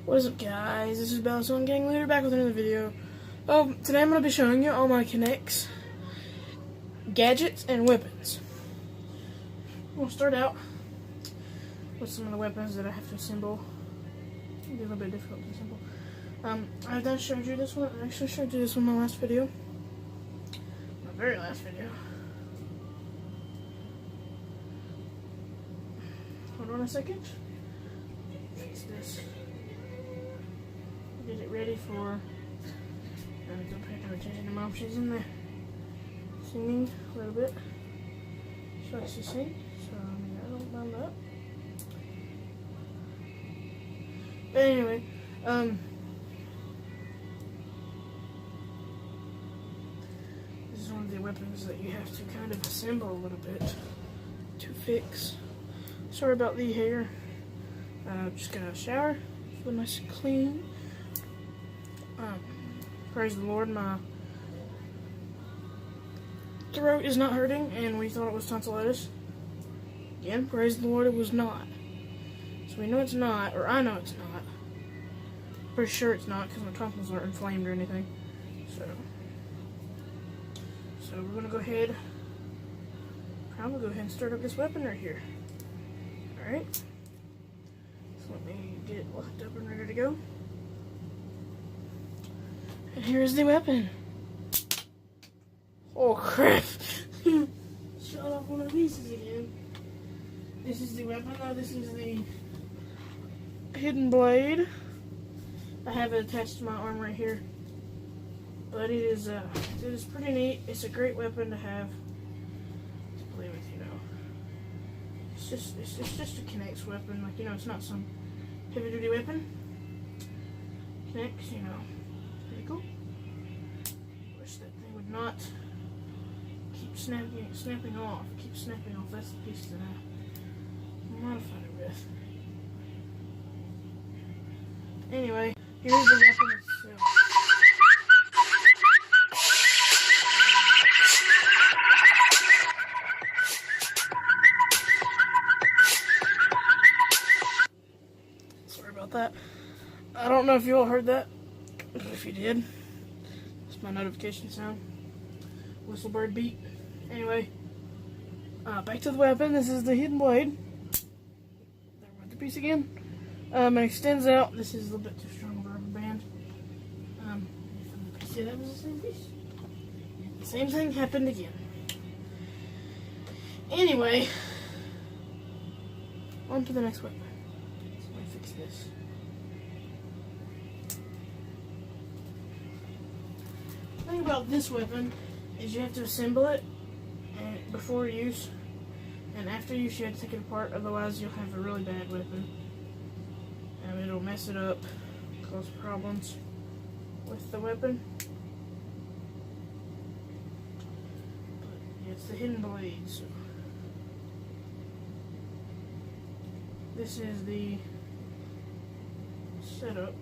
What is up, guys? This is Bellstone Gang Leader back with another video. Today I'm going to be showing you all my K'NEX gadgets and weapons. We'll start out with some of the weapons that I have to assemble. It'll be a little bit difficult to assemble. I've done showed you this one. I actually showed you this one in my last video. My very last video. Hold on a second. Fix this. Get it ready for. I'm changing the options in there. Singing a little bit. She likes to sing, so I don't mind that. But anyway, this is one of the weapons that you have to kind of assemble a little bit to fix. Sorry about the hair. Just got a shower, feel nice and clean. Praise the Lord, my throat is not hurting, and we thought it was tonsillitis. Again, praise the Lord, it was not. So we know it's not, or I know it's not. Pretty sure it's not, because my tonsils aren't inflamed or anything. So we're gonna go ahead. I'm gonna go ahead and start up this weapon right here. All right. So let me get it locked up and ready to go. And here's the weapon. Oh crap! Shut off one of the pieces again. This is the weapon. Now this is the hidden blade. I have it attached to my arm right here. But it is pretty neat. It's a great weapon to have to play with, you know. It's just a K'NEX weapon. Like, you know, it's not some heavy duty weapon. K'NEX, you know. Pretty cool. Wish that thing would not keep snapping off. Keep snapping off. That's the piece that I modified it with. Anyway, here's the weapon itself. Sorry about that. I don't know if you all heard that. If you did, it's my notification sound. Whistlebird beat. Anyway, back to the weapon. This is the hidden blade. There went the piece again. It extends out. This is a little bit too strong of a rubber band. See, that was the same piece. The same thing happened again. Anyway, on to the next weapon. So let me fix this. The thing about this weapon is you have to assemble it before use, and after use you have to take it apart, otherwise you'll have a really bad weapon. And it'll mess it up, cause problems with the weapon. But yeah, it's the hidden blade, so this is the setup.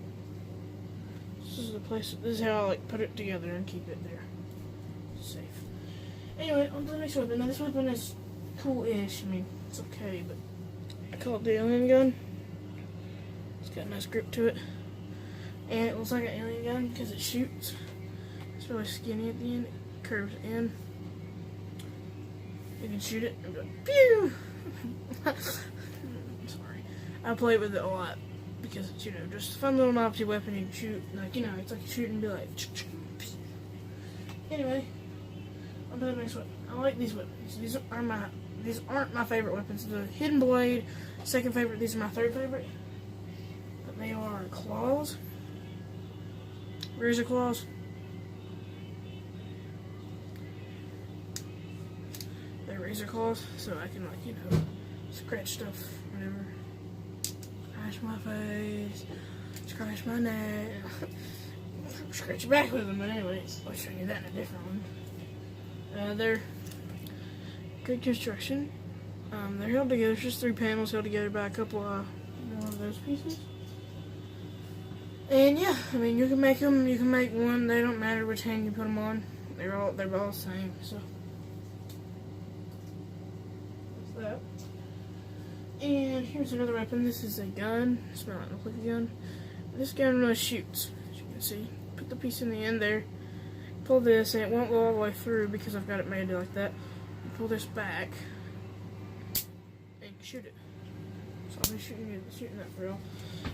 This is the place. This is how I like put it together and keep it there safe. Anyway, on to the next weapon. Now this weapon is cool-ish. I mean, it's okay, but I call it the alien gun. It's got a nice grip to it, and it looks like an alien gun because it shoots. It's really skinny at the end. It curves in. You can shoot it and go pew. Sorry, I play with it a lot. Because it's, you know, just a fun little novelty weapon you can shoot. Like, you know, it's like you shoot and be like. Anyway, on to the next weapon. I like these weapons. These aren't my favorite weapons. The hidden blade, second favorite. These are my third favorite. But they are claws. Razor claws. They're razor claws, so I can, like, you know, scratch stuff, whatever. Scratch my face, scratch my neck, scratch your back with them, but anyways, I'll show you that in a different one. They're good construction. They're held together, it's just 3 panels held together by a couple of one of those pieces. And yeah, I mean, you can make them, you can make one, they don't matter which hand you put them on. They're all the same, so. That's that. And here's another weapon. This is a gun. It's not like a gun. this gun shoots, as you can see. Put the piece in the end there. Pull this, and it won't go all the way through because I've got it made like that. You pull this back, and you shoot it. So I'll be shooting that for real.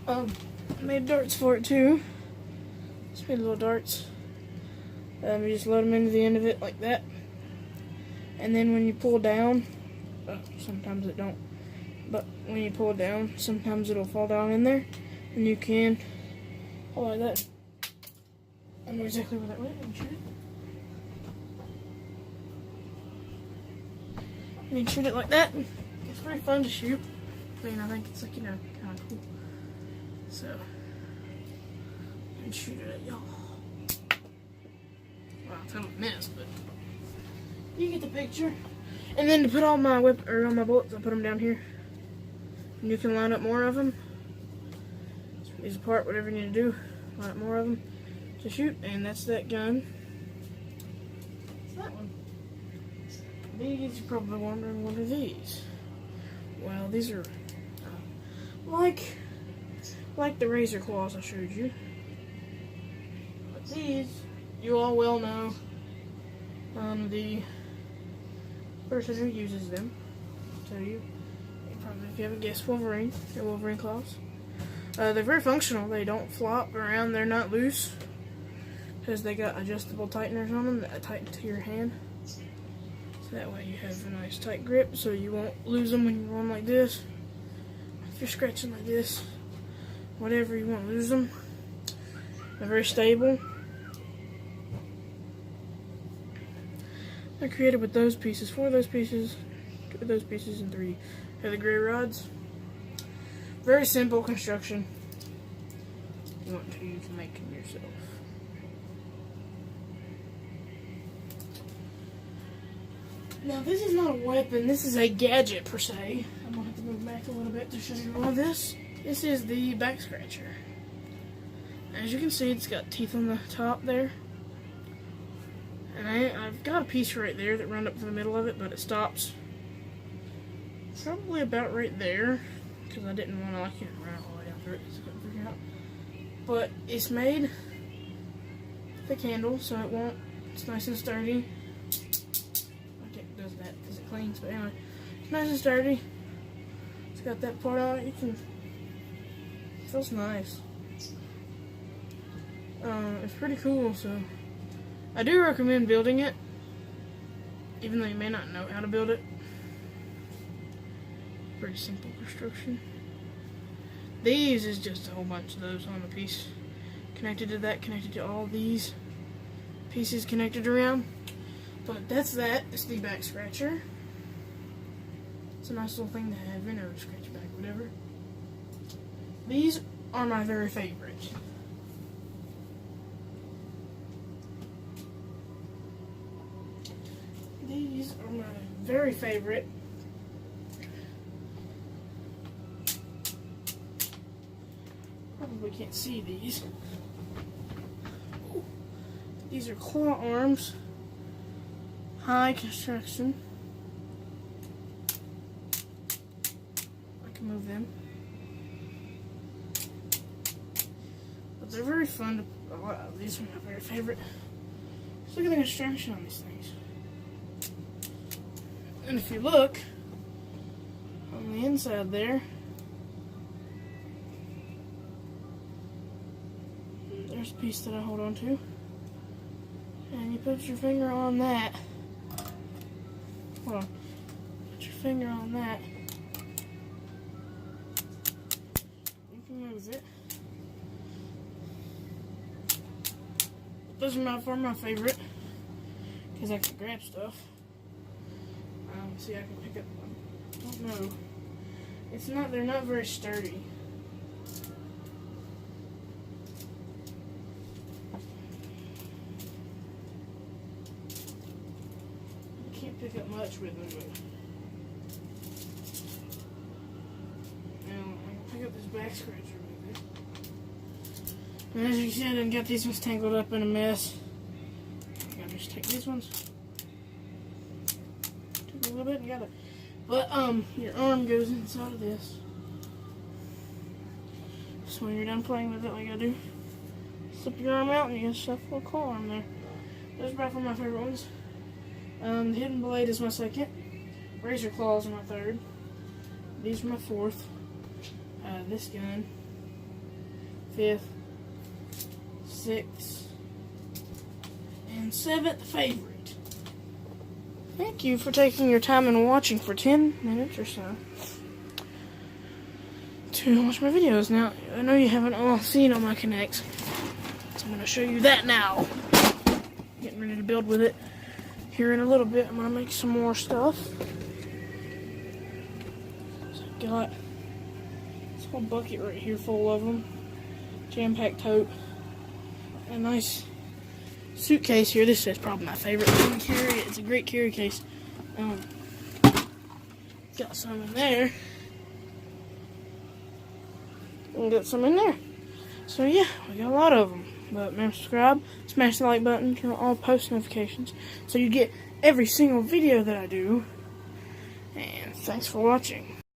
I made darts for it too. Just made little darts. You just load them into the end of it like that. And then when you pull down, sometimes it don't, but when you pull it down, sometimes it'll fall down in there, and you can hold like that. I know exactly where that went. And shoot it. And you shoot it like that. It's very fun to shoot. I mean, I think it's like, you know, kind of cool. So, and shoot it at y'all. Well, I totally missed, but you get the picture. And then to put all my all my bullets, I put them down here. And you can line up more of them. These apart, whatever you need to do. Line up more of them to shoot, and that's that gun. It's that one. These, you're probably wondering, what are these? Well, these are like the razor claws I showed you. But these, you all will know the person who uses them. I'll tell you. Probably, if you haven't guessed, Wolverine. They're Wolverine claws. They're very functional. They don't flop around. They're not loose because they got adjustable tighteners on them that tighten to your hand. So that way you have a nice tight grip, so you won't lose them when you run like this. If you're scratching like this, whatever, you won't lose them. They're very stable. They're created with those pieces, 4 of those pieces, 2 of those pieces, and 3 of the gray rods. Very simple construction. If you want to, you can make them yourself. Now, this is not a weapon, this is a gadget per se. I'm going to have to move back a little bit to show you all this. This is the back scratcher. As you can see, it's got teeth on the top there. And I've got a piece right there that runs up to the middle of it, but it stops probably about right there, because I didn't want to run all the way down through it, so I couldn't figure out. But it's made thick handle, so it won't. It's nice and sturdy. Does that because it cleans, but anyway, it's nice and sturdy. It's got that part on it. It feels nice. It's pretty cool, so I do recommend building it, even though you may not know how to build it. Pretty simple construction. These is just a whole bunch of those on a piece connected to that, connected to all these pieces connected around. But that's that. It's the back scratcher. It's a nice little thing to have, you know, scratch back, whatever. These are my very favorite. These are my very favorite. Probably can't see these. Ooh. These are claw arms. High construction. I can move them. But they're very fun to, these are my very favorite. Just look at the construction on these things. And if you look on the inside there, there's a piece that I hold on to. And you put your finger on that. Hold on. Put your finger on that. You can move it. Those are by far my favorite because I can grab stuff. See, I can pick up one. I don't know. It's not. They're not very sturdy. Can't pick up much with them, but now I can pick up this back scratcher with it. And as you can see, I done got these ones tangled up in a mess. I gotta just take these ones. Took a little bit and got it. But your arm goes inside of this. So when you're done playing with it, all you gotta do, slip your arm out and you get stuff a little claw on there. Those are probably my favorite ones. The Hidden Blade is my second. Razor Claws are my third. These are my fourth. This gun, fifth, sixth, and seventh favorite. Thank you for taking your time and watching for 10 minutes or so to watch my videos. Now, I know you haven't all seen all my Connects, so I'm going to show you that now. Getting ready to build with it here in a little bit. I'm going to make some more stuff. So I've got this whole bucket right here full of them. Jam-packed tote. A nice suitcase here. This is probably my favorite thing to carry. It's a great carry case. Got some in there. And got some in there. So yeah, we got a lot of them. But remember to subscribe, smash the like button, turn on all post notifications so you get every single video that I do. And thanks for watching.